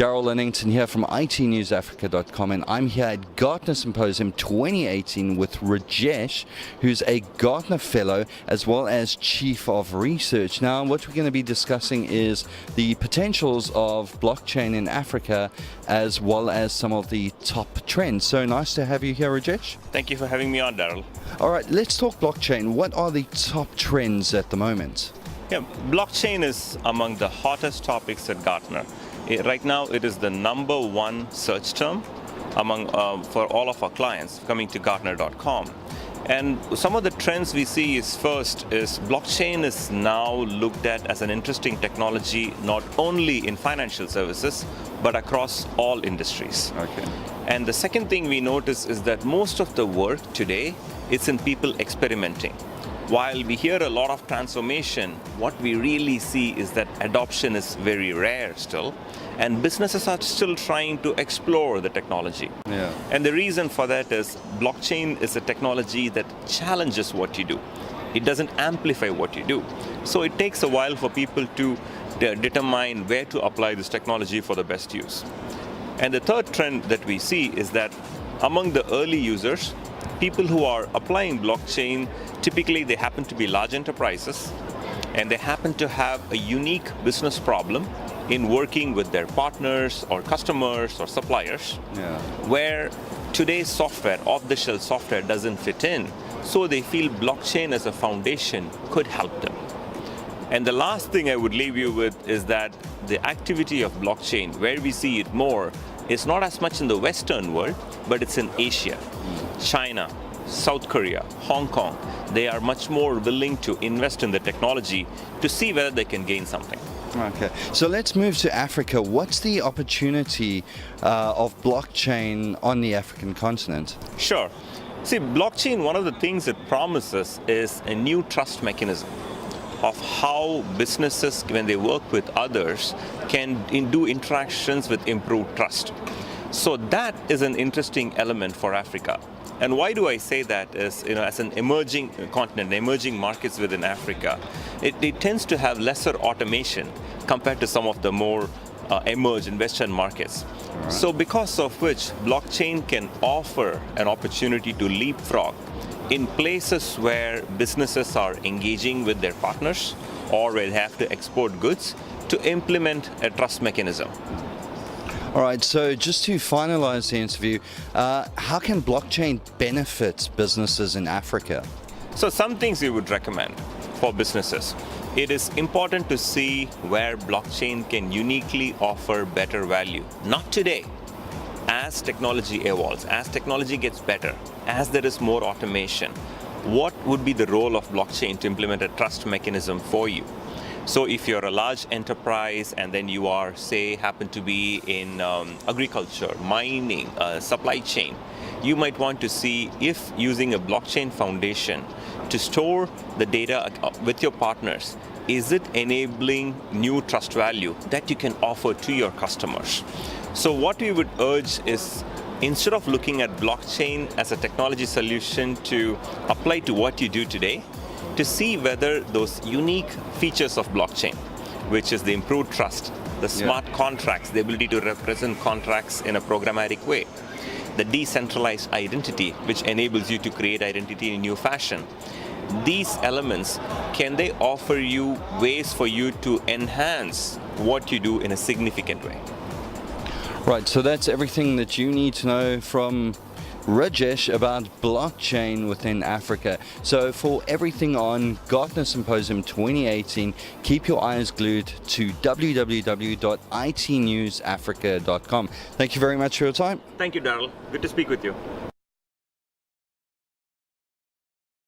Darryl Lennington here from itnewsafrica.com, and I'm here at Gartner Symposium 2018 with Rajesh, who's a Gartner Fellow as well as Chief of Research. Now, what we're going to be discussing is the potentials of blockchain in Africa as well as some of the top trends. So nice to have you here, Rajesh. Thank you for having me on, Darryl. All right, let's talk blockchain. What are the top trends at the moment? Yeah, blockchain is among the hottest topics at Gartner. Right now, it is the #1 search term for all of our clients coming to Gartner.com. And some of the trends we see is first is blockchain is now looked at as an interesting technology not only in financial services but across all industries. Okay. And the second thing we notice is that most of the work today is in people experimenting. While we hear a lot of transformation, what we really see is that adoption is very rare still, and businesses are still trying to explore the technology. Yeah. And the reason for that is blockchain is a technology that challenges what you do. It doesn't amplify what you do. So it takes a while for people to determine where to apply this technology for the best use. And the third trend that we see is that among the early users, people who are applying blockchain, typically they happen to be large enterprises and they happen to have a unique business problem in working with their partners or customers or suppliers, where today's software, off-the-shelf software, doesn't fit in. So they feel blockchain as a foundation could help them. And the last thing I would leave you with is that the activity of blockchain, where we see it more, is not as much in the Western world, but it's in Asia. China, South Korea, Hong Kong, they are much more willing to invest in the technology to see whether they can gain something. Okay, so let's move to Africa. What's the opportunity of blockchain on the African continent? Sure. See, blockchain, one of the things it promises is a new trust mechanism of how businesses, when they work with others, can do interactions with improved trust. So that is an interesting element for Africa. And why do I say that is, as an emerging continent, emerging markets within Africa, it tends to have lesser automation compared to some of the more emerging Western markets. Right. So because of which blockchain can offer an opportunity to leapfrog in places where businesses are engaging with their partners or where they have to export goods to implement a trust mechanism. All right, so just to finalize the interview, how can blockchain benefit businesses in Africa? So some things we would recommend for businesses. It is important to see where blockchain can uniquely offer better value. Not today. As technology evolves, as technology gets better, as there is more automation, what would be the role of blockchain to implement a trust mechanism for you? So if you're a large enterprise and then you are, say, happen to be in agriculture, mining, supply chain, you might want to see if using a blockchain foundation to store the data with your partners, is it enabling new trust value that you can offer to your customers? So what we would urge is, instead of looking at blockchain as a technology solution to apply to what you do today, to see whether those unique features of blockchain, which is the improved trust, the smart contracts, the ability to represent contracts in a programmatic way, the decentralized identity, which enables you to create identity in a new fashion. These elements, can they offer you ways for you to enhance what you do in a significant way? Right, so that's everything that you need to know from Rajesh about blockchain within Africa. So for everything on Gartner Symposium 2018, keep your eyes glued to www.itnewsafrica.com. Thank you very much for your time. Thank you, Darryl. Good to speak with you.